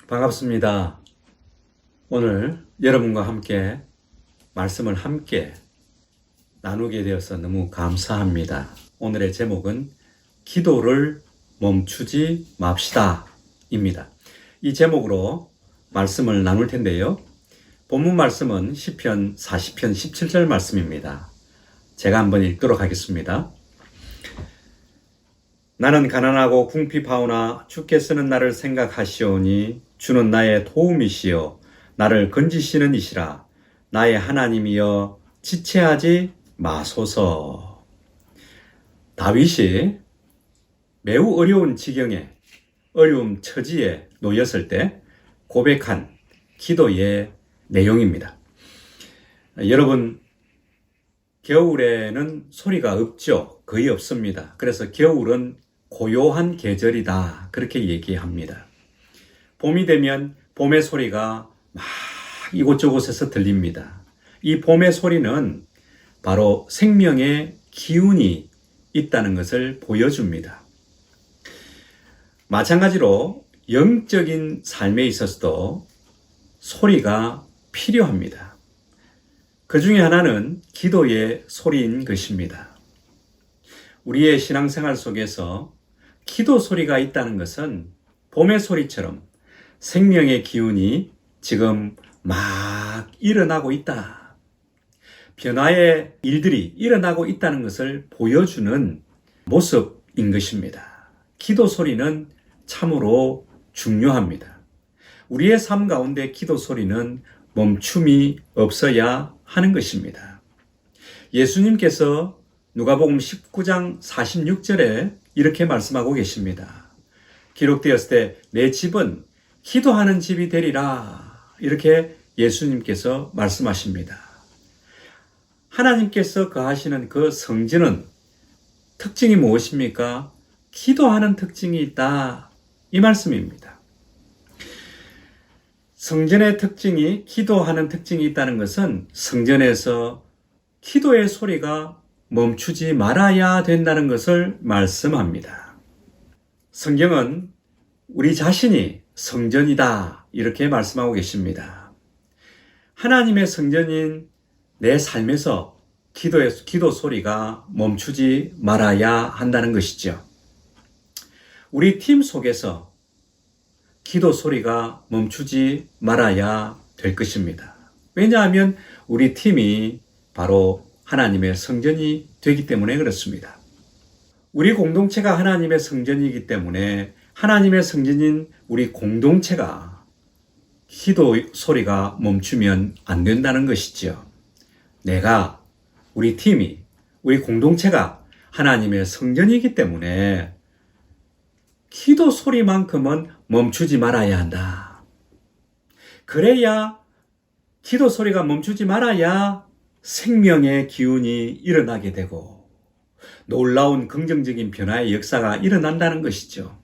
반갑습니다. 오늘 여러분과 함께 말씀을 함께 나누게 되어서 너무 감사합니다. 오늘의 제목은 기도를 멈추지 맙시다 입니다. 이 제목으로 말씀을 나눌 텐데요. 본문 말씀은 시편 40편 17절 말씀입니다. 제가 한번 읽도록 하겠습니다. 나는 가난하고 궁핍하오나 주께서는 나를 생각하시오니 주는 나의 도움이시여 나를 건지시는 이시라. 나의 하나님이여 지체하지 마소서. 다윗이 매우 어려운 지경에 어려운 처지에 놓였을 때 고백한 기도의 내용입니다. 여러분, 겨울에는 소리가 없죠. 거의 없습니다. 그래서 겨울은 고요한 계절이다. 그렇게 얘기합니다. 봄이 되면 봄의 소리가 막 이곳저곳에서 들립니다. 이 봄의 소리는 바로 생명의 기운이 있다는 것을 보여줍니다. 마찬가지로 영적인 삶에 있어서도 소리가 필요합니다. 그 중에 하나는 기도의 소리인 것입니다. 우리의 신앙생활 속에서 기도 소리가 있다는 것은 봄의 소리처럼 생명의 기운이 지금 막 일어나고 있다. 변화의 일들이 일어나고 있다는 것을 보여주는 모습인 것입니다. 기도 소리는 참으로 중요합니다. 우리의 삶 가운데 기도 소리는 멈춤이 없어야 하는 것입니다. 예수님께서 누가복음 19장 46절에 이렇게 말씀하고 계십니다. 기록되었을 때 내 집은 기도하는 집이 되리라. 이렇게 예수님께서 말씀하십니다. 하나님께서 거하시는 그 성전은 특징이 무엇입니까? 기도하는 특징이 있다. 이 말씀입니다. 성전의 특징이 기도하는 특징이 있다는 것은 성전에서 기도의 소리가 멈추지 말아야 된다는 것을 말씀합니다. 성경은 우리 자신이 성전이다 이렇게 말씀하고 계십니다. 하나님의 성전인 내 삶에서 기도 소리가 멈추지 말아야 한다는 것이죠. 우리 팀 속에서 기도 소리가 멈추지 말아야 될 것입니다. 왜냐하면 우리 팀이 바로 하나님의 성전이 되기 때문에 그렇습니다. 우리 공동체가 하나님의 성전이기 때문에 하나님의 성전인 우리 공동체가 기도 소리가 멈추면 안 된다는 것이죠. 내가, 우리 팀이, 우리 공동체가 하나님의 성전이기 때문에 기도 소리만큼은 멈추지 말아야 한다. 그래야 기도 소리가 멈추지 말아야 생명의 기운이 일어나게 되고 놀라운 긍정적인 변화의 역사가 일어난다는 것이죠.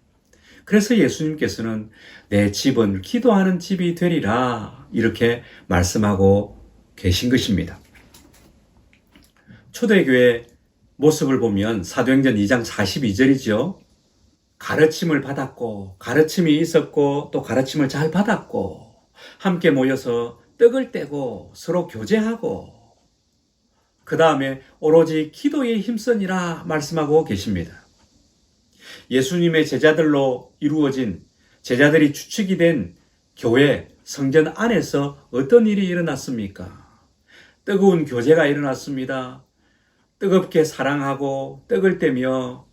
그래서 예수님께서는 내 집은 기도하는 집이 되리라 이렇게 말씀하고 계신 것입니다. 초대교회 모습을 보면 사도행전 2장 42절이죠. 가르침을 받았고 가르침이 있었고 또 가르침을 잘 받았고 함께 모여서 떡을 떼고 서로 교제하고 그 다음에 오로지 기도에 힘쓰니라 말씀하고 계십니다. 예수님의 제자들로 이루어진 제자들이 주축이 된 교회 성전 안에서 어떤 일이 일어났습니까? 뜨거운 교제가 일어났습니다. 뜨겁게 사랑하고 떡을 떼며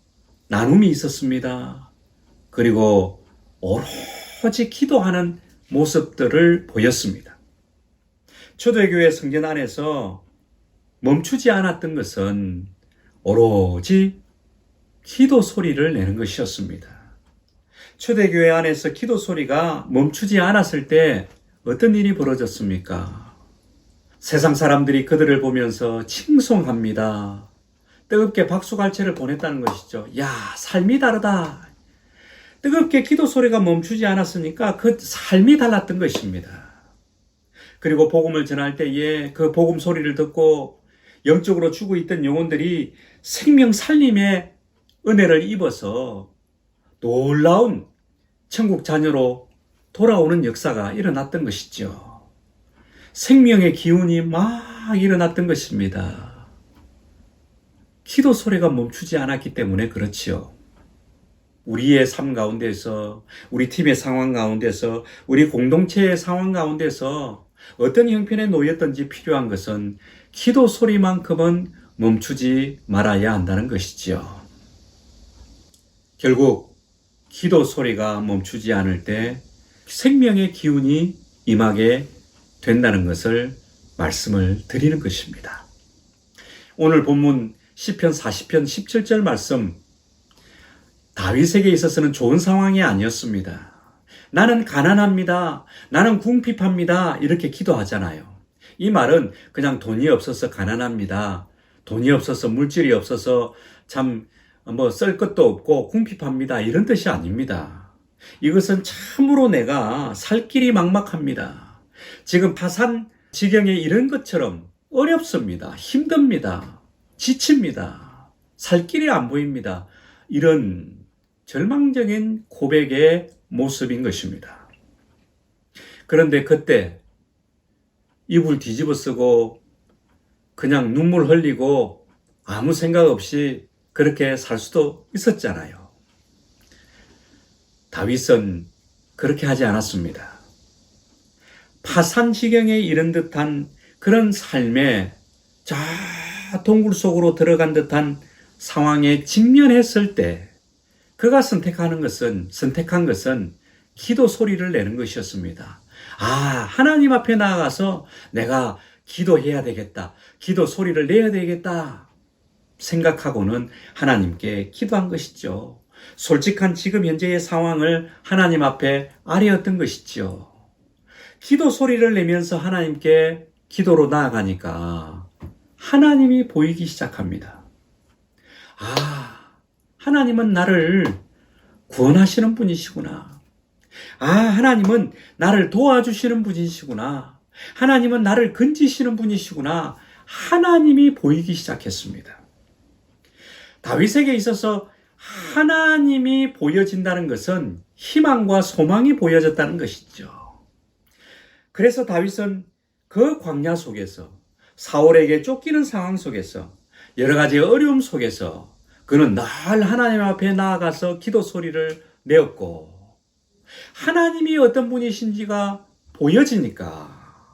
나눔이 있었습니다. 그리고 오로지 기도하는 모습들을 보였습니다. 초대교회 성전 안에서 멈추지 않았던 것은 오로지 기도 소리를 내는 것이었습니다. 초대교회 안에서 기도 소리가 멈추지 않았을 때 어떤 일이 벌어졌습니까? 세상 사람들이 그들을 보면서 칭송합니다. 뜨겁게 박수갈채를 보냈다는 것이죠. 야, 삶이 다르다. 뜨겁게 기도 소리가 멈추지 않았으니까 그 삶이 달랐던 것입니다. 그리고 복음을 전할 때에 그 복음 소리를 듣고 영적으로 죽어 있던 영혼들이 생명 살림의 은혜를 입어서 놀라운 천국 자녀로 돌아오는 역사가 일어났던 것이죠. 생명의 기운이 막 일어났던 것입니다. 기도 소리가 멈추지 않았기 때문에 그렇지요. 우리의 삶 가운데서, 우리 팀의 상황 가운데서, 우리 공동체의 상황 가운데서 어떤 형편에 놓였든지 필요한 것은 기도 소리만큼은 멈추지 말아야 한다는 것이지요. 결국 기도 소리가 멈추지 않을 때 생명의 기운이 임하게 된다는 것을 말씀을 드리는 것입니다. 오늘 본문 시편 40편 17절 말씀, 다윗에게 있어서는 좋은 상황이 아니었습니다. 나는 가난합니다. 나는 궁핍합니다. 이렇게 기도하잖아요. 이 말은 그냥 돈이 없어서 가난합니다. 돈이 없어서 물질이 없어서 참 쓸 것도 없고 궁핍합니다. 이런 뜻이 아닙니다. 이것은 참으로 내가 살 길이 막막합니다. 지금 파산 지경에 이른 것처럼 어렵습니다. 힘듭니다. 지칩니다. 살 길이 안 보입니다. 이런 절망적인 고백의 모습인 것입니다. 그런데 그때 이불 뒤집어 쓰고 그냥 눈물 흘리고 아무 생각 없이 그렇게 살 수도 있었잖아요. 다윗은 그렇게 하지 않았습니다. 파산지경에 이른 듯한 그런 삶에 저 동굴 속으로 들어간 듯한 상황에 직면했을 때 그가 선택한 것은 기도 소리를 내는 것이었습니다. 하나님 앞에 나아가서 내가 기도해야 되겠다. 기도 소리를 내야 되겠다. 생각하고는 하나님께 기도한 것이죠. 솔직한 지금 현재의 상황을 하나님 앞에 아뢰었던 것이죠. 기도 소리를 내면서 하나님께 기도로 나아가니까 하나님이 보이기 시작합니다. 하나님은 나를 구원하시는 분이시구나. 하나님은 나를 도와주시는 분이시구나. 하나님은 나를 건지시는 분이시구나. 하나님이 보이기 시작했습니다. 다윗에게 있어서 하나님이 보여진다는 것은 희망과 소망이 보여졌다는 것이죠. 그래서 다윗은 그 광야 속에서 사울에게 쫓기는 상황 속에서 여러 가지 어려움 속에서 그는 늘 하나님 앞에 나아가서 기도 소리를 내었고 하나님이 어떤 분이신지가 보여지니까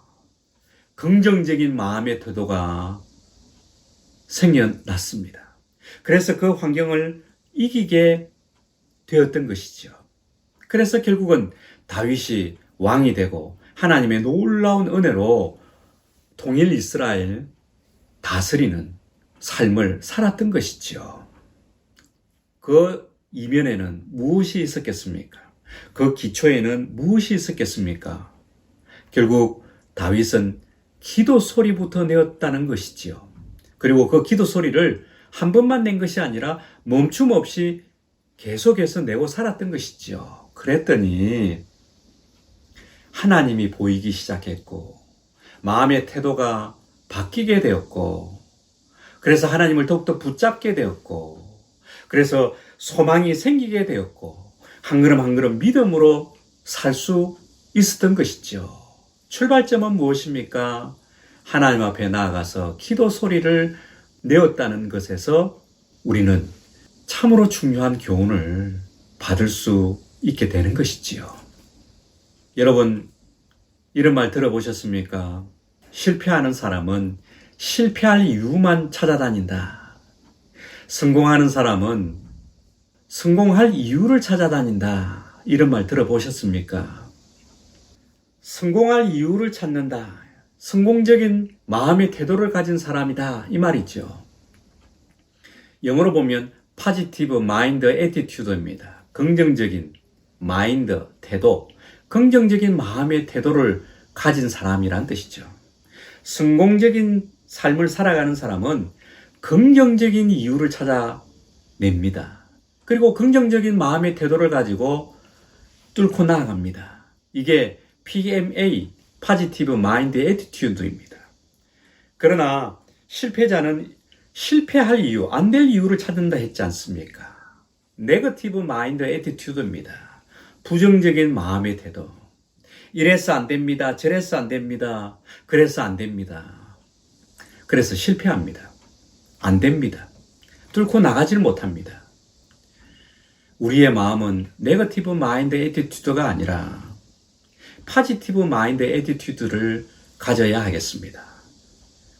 긍정적인 마음의 태도가 생겨났습니다. 그래서 그 환경을 이기게 되었던 것이죠. 그래서 결국은 다윗이 왕이 되고 하나님의 놀라운 은혜로 통일 이스라엘 다스리는 삶을 살았던 것이죠. 그 이면에는 무엇이 있었겠습니까? 그 기초에는 무엇이 있었겠습니까? 결국 다윗은 기도 소리부터 내었다는 것이지요. 그리고 그 기도 소리를 한 번만 낸 것이 아니라 멈춤 없이 계속해서 내고 살았던 것이지요. 그랬더니 하나님이 보이기 시작했고 마음의 태도가 바뀌게 되었고 그래서 하나님을 더욱더 붙잡게 되었고 그래서 소망이 생기게 되었고 한 걸음 한 걸음 믿음으로 살 수 있었던 것이죠. 출발점은 무엇입니까? 하나님 앞에 나아가서 기도 소리를 내었다는 것에서 우리는 참으로 중요한 교훈을 받을 수 있게 되는 것이지요. 여러분, 이런 말 들어보셨습니까? 실패하는 사람은 실패할 이유만 찾아다닌다. 성공하는 사람은 성공할 이유를 찾아다닌다. 이런 말 들어보셨습니까? 성공할 이유를 찾는다. 성공적인 마음의 태도를 가진 사람이다. 이 말이죠. 영어로 보면 positive mind attitude입니다. 긍정적인 마인드, 태도, 긍정적인 마음의 태도를 가진 사람이란 뜻이죠. 성공적인 삶을 살아가는 사람은 긍정적인 이유를 찾아냅니다. 그리고 긍정적인 마음의 태도를 가지고 뚫고 나아갑니다. 이게 PMA, Positive Mind Attitude입니다. 그러나 실패자는 실패할 이유, 안 될 이유를 찾는다 했지 않습니까? Negative Mind Attitude입니다. 부정적인 마음의 태도. 이래서 안 됩니다. 저래서 안 됩니다. 그래서 안 됩니다. 그래서 실패합니다. 안 됩니다. 뚫고 나가질 못합니다. 우리의 마음은 네거티브 마인드 애티튜드가 아니라 파지티브 마인드 애티튜드를 가져야 하겠습니다.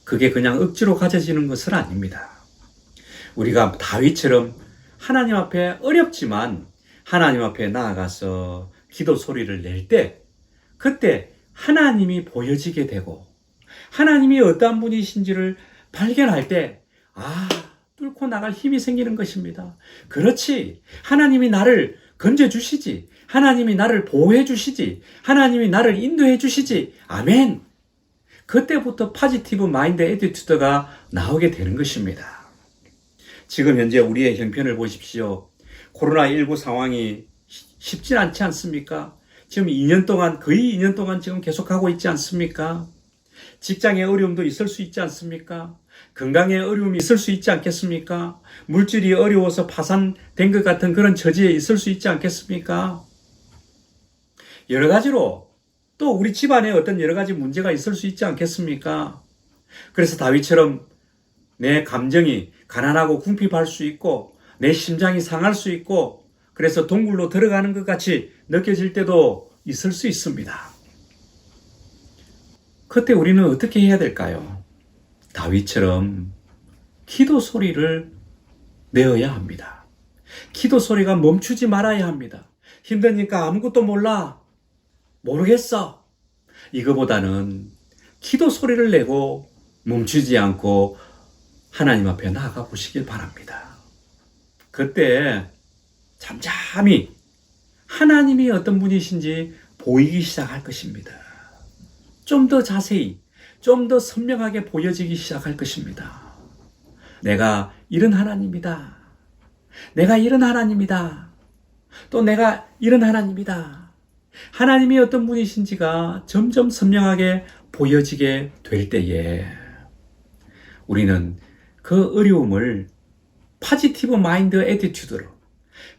그게 그냥 억지로 가져지는 것은 아닙니다. 우리가 다윗처럼 하나님 앞에 어렵지만 하나님 앞에 나아가서 기도 소리를 낼 때 그때 하나님이 보여지게 되고 하나님이 어떠한 분이신지를 발견할 때 뚫고 나갈 힘이 생기는 것입니다. 그렇지. 하나님이 나를 건져주시지. 하나님이 나를 보호해 주시지. 하나님이 나를 인도해 주시지. 아멘. 그때부터 파지티브 마인드 애티튜드가 나오게 되는 것입니다. 지금 현재 우리의 형편을 보십시오. 코로나19 상황이 쉽지 않지 않습니까? 지금 2년 동안, 거의 2년 동안 지금 계속하고 있지 않습니까? 직장의 어려움도 있을 수 있지 않습니까? 건강의 어려움이 있을 수 있지 않겠습니까? 물질이 어려워서 파산된 것 같은 그런 처지에 있을 수 있지 않겠습니까? 여러 가지로 또 우리 집안에 어떤 여러 가지 문제가 있을 수 있지 않겠습니까? 그래서 다윗처럼 내 감정이 가난하고 궁핍할 수 있고 내 심장이 상할 수 있고 그래서 동굴로 들어가는 것 같이 느껴질 때도 있을 수 있습니다. 그때 우리는 어떻게 해야 될까요? 다윗처럼 기도 소리를 내어야 합니다. 기도 소리가 멈추지 말아야 합니다. 힘드니까 아무것도 몰라. 모르겠어. 이거보다는 기도 소리를 내고 멈추지 않고 하나님 앞에 나아가 보시길 바랍니다. 그때 잠잠히 하나님이 어떤 분이신지 보이기 시작할 것입니다. 좀 더 자세히, 좀 더 선명하게 보여지기 시작할 것입니다. 내가 이런 하나님이다. 내가 이런 하나님이다. 또 내가 이런 하나님이다. 하나님이 어떤 분이신지가 점점 선명하게 보여지게 될 때에 우리는 그 어려움을 파지티브 마인드 애티튜드로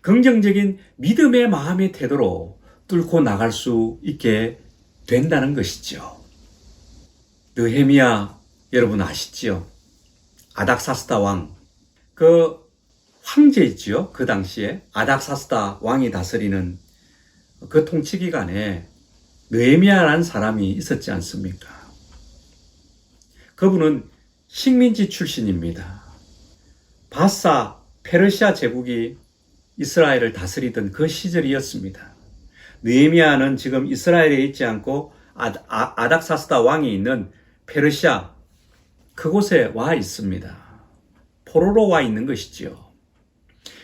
긍정적인 믿음의 마음의 태도로 뚫고 나갈 수 있게 된다는 것이죠. 느헤미야 여러분 아시지요? 아닥사스다 왕, 그 황제 있지요? 그 당시에 아닥사스다 왕이 다스리는 그 통치 기간에 느헤미야라는 사람이 있었지 않습니까? 그분은 식민지 출신입니다. 바사 페르시아 제국이 이스라엘을 다스리던 그 시절이었습니다. 느헤미야는 지금 이스라엘에 있지 않고 아닥사스다 왕이 있는 페르시아 그곳에 와 있습니다. 포로로 와 있는 것이지요.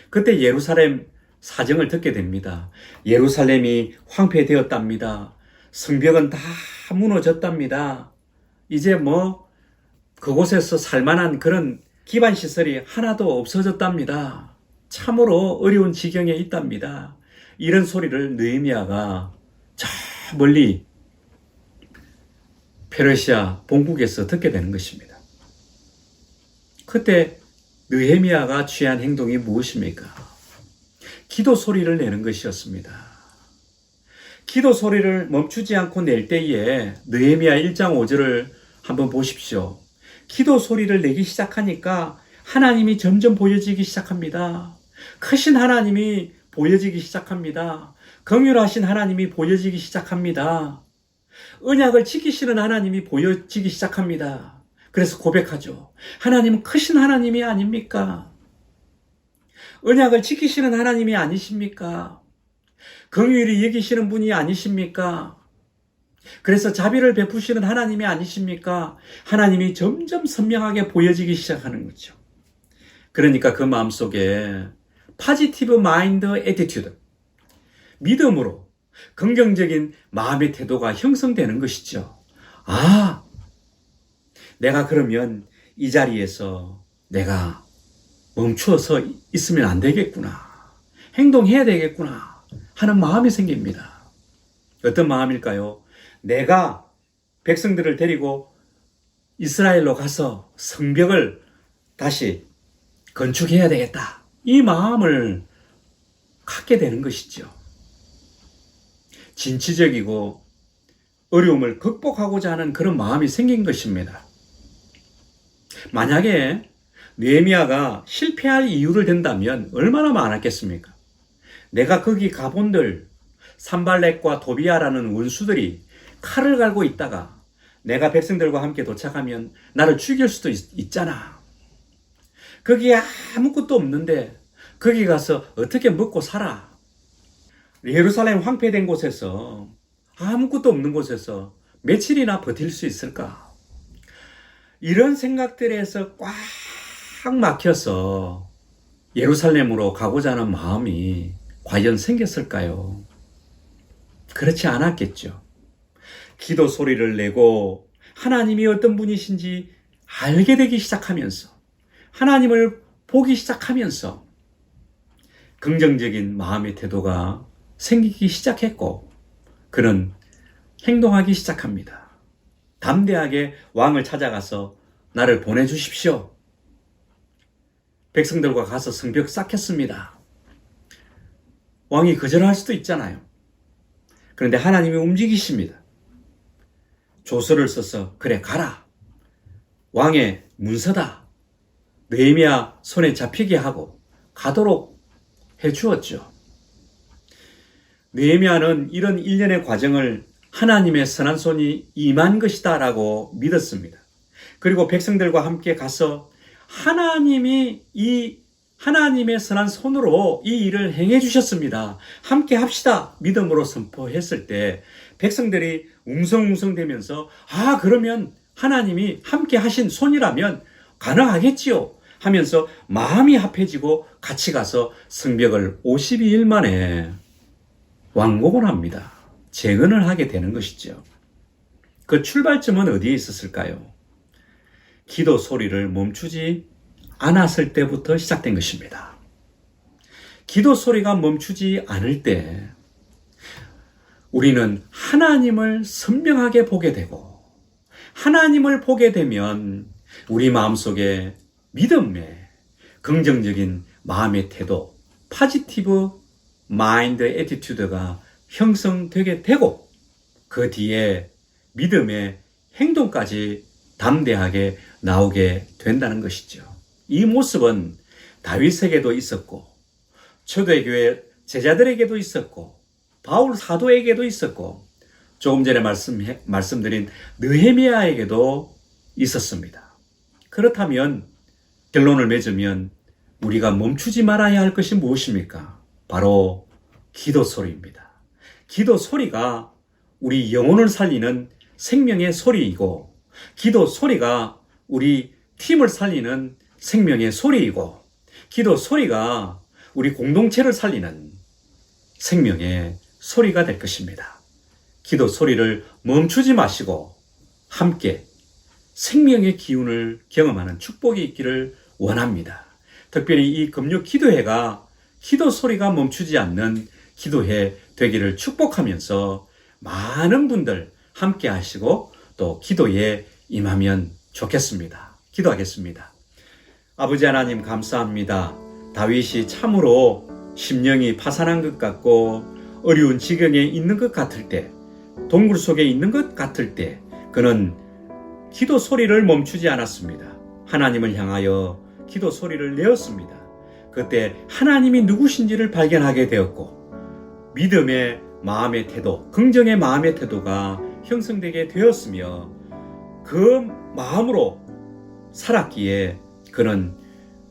그때 예루살렘 사정을 듣게 됩니다. 예루살렘이 황폐되었답니다. 성벽은 다 무너졌답니다. 이제 그곳에서 살만한 그런 기반시설이 하나도 없어졌답니다. 참으로 어려운 지경에 있답니다. 이런 소리를 느헤미야가 저 멀리 페르시아 본국에서 듣게 되는 것입니다. 그때 느헤미야가 취한 행동이 무엇입니까? 기도 소리를 내는 것이었습니다. 기도 소리를 멈추지 않고 낼 때에 느헤미야 1장 5절을 한번 보십시오. 기도 소리를 내기 시작하니까 하나님이 점점 보여지기 시작합니다. 크신 하나님이 보여지기 시작합니다. 긍휼하신 하나님이 보여지기 시작합니다. 언약을 지키시는 하나님이 보여지기 시작합니다. 그래서 고백하죠. 하나님은 크신 하나님이 아닙니까? 언약을 지키시는 하나님이 아니십니까? 긍휼히 여기시는 분이 아니십니까? 그래서 자비를 베푸시는 하나님이 아니십니까? 하나님이 점점 선명하게 보여지기 시작하는 거죠. 그러니까 그 마음속에 파지티브 마인드 애티튜드, 믿음으로 긍정적인 마음의 태도가 형성되는 것이죠. 내가 그러면 이 자리에서 내가 멈추어서 있으면 안 되겠구나. 행동해야 되겠구나 하는 마음이 생깁니다. 어떤 마음일까요? 내가 백성들을 데리고 이스라엘로 가서 성벽을 다시 건축해야 되겠다. 이 마음을 갖게 되는 것이죠. 진취적이고 어려움을 극복하고자 하는 그런 마음이 생긴 것입니다. 만약에 느헤미야가 실패할 이유를 댄다면 얼마나 많았겠습니까? 내가 거기 가본들 산발렛과 도비아라는 원수들이 칼을 갈고 있다가 내가 백성들과 함께 도착하면 나를 죽일 수도 있잖아. 거기에 아무것도 없는데 거기 가서 어떻게 먹고 살아? 예루살렘 황폐된 곳에서 아무것도 없는 곳에서 며칠이나 버틸 수 있을까? 이런 생각들에서 꽉 막혀서 예루살렘으로 가고자 하는 마음이 과연 생겼을까요? 그렇지 않았겠죠. 기도 소리를 내고 하나님이 어떤 분이신지 알게 되기 시작하면서 하나님을 보기 시작하면서 긍정적인 마음의 태도가 생기기 시작했고 그는 행동하기 시작합니다. 담대하게 왕을 찾아가서 나를 보내주십시오. 백성들과 가서 성벽 쌓겠습니다. 왕이 거절할 수도 있잖아요. 그런데 하나님이 움직이십니다. 조서를 써서 그래 가라. 왕의 문서다. 느헤미야 손에 잡히게 하고 가도록 해주었죠. 느헤미야는 이런 일련의 과정을 하나님의 선한 손이 임한 것이다 라고 믿었습니다. 그리고 백성들과 함께 가서 하나님이 이 하나님의 선한 손으로 이 일을 행해 주셨습니다. 함께 합시다. 믿음으로 선포했을 때 백성들이 웅성웅성대면서 그러면 하나님이 함께 하신 손이라면 가능하겠지요. 하면서 마음이 합해지고 같이 가서 성벽을 52일 만에 완공을 합니다. 재건을 하게 되는 것이죠. 그 출발점은 어디에 있었을까요? 기도 소리를 멈추지 않았을 때부터 시작된 것입니다. 기도 소리가 멈추지 않을 때 우리는 하나님을 선명하게 보게 되고 하나님을 보게 되면 우리 마음속에 믿음의 긍정적인 마음의 태도, 포지티브 마인드 애티튜드가 형성되게 되고 그 뒤에 믿음의 행동까지 담대하게 나오게 된다는 것이죠. 이 모습은 다윗에게도 있었고 초대교회 제자들에게도 있었고 바울 사도에게도 있었고 조금 전에 말씀드린 느헤미야에게도 있었습니다. 그렇다면 결론을 맺으면 우리가 멈추지 말아야 할 것이 무엇입니까? 바로 기도 소리입니다. 기도 소리가 우리 영혼을 살리는 생명의 소리이고 기도 소리가 우리 팀을 살리는 생명의 소리이고 기도 소리가 우리 공동체를 살리는 생명의 소리가 될 것입니다. 기도 소리를 멈추지 마시고 함께 생명의 기운을 경험하는 축복이 있기를 원합니다. 특별히 이 금요 기도회가 기도 소리가 멈추지 않는 기도회 되기를 축복하면서 많은 분들 함께 하시고 또 기도에 임하면 좋겠습니다. 기도하겠습니다. 아버지 하나님 감사합니다. 다윗이 참으로 심령이 파산한 것 같고 어려운 지경에 있는 것 같을 때, 동굴 속에 있는 것 같을 때 그는 기도 소리를 멈추지 않았습니다. 하나님을 향하여 기도 소리를 내었습니다. 그때 하나님이 누구신지를 발견하게 되었고 믿음의 마음의 태도, 긍정의 마음의 태도가 형성되게 되었으며 그 마음으로 살았기에 그는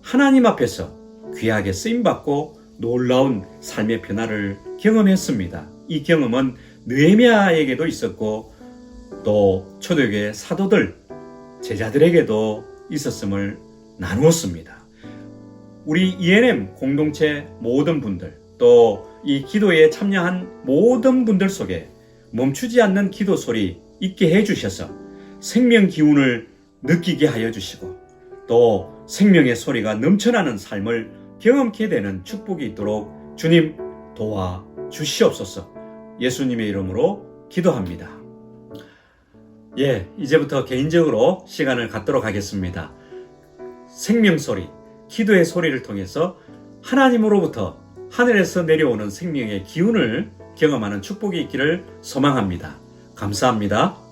하나님 앞에서 귀하게 쓰임받고 놀라운 삶의 변화를 경험했습니다. 이 경험은 느헤미야에게도 있었고 또 초대교회 사도들, 제자들에게도 있었음을 나누었습니다. 우리 ENM 공동체 모든 분들 또 이 기도에 참여한 모든 분들 속에 멈추지 않는 기도 소리 있게 해주셔서 생명 기운을 느끼게 하여 주시고 또 생명의 소리가 넘쳐나는 삶을 경험케 되는 축복이 있도록 주님 도와 주시옵소서. 예수님의 이름으로 기도합니다. 이제부터 개인적으로 시간을 갖도록 하겠습니다. 생명소리, 기도의 소리를 통해서 하나님으로부터 하늘에서 내려오는 생명의 기운을 경험하는 축복이 있기를 소망합니다. 감사합니다.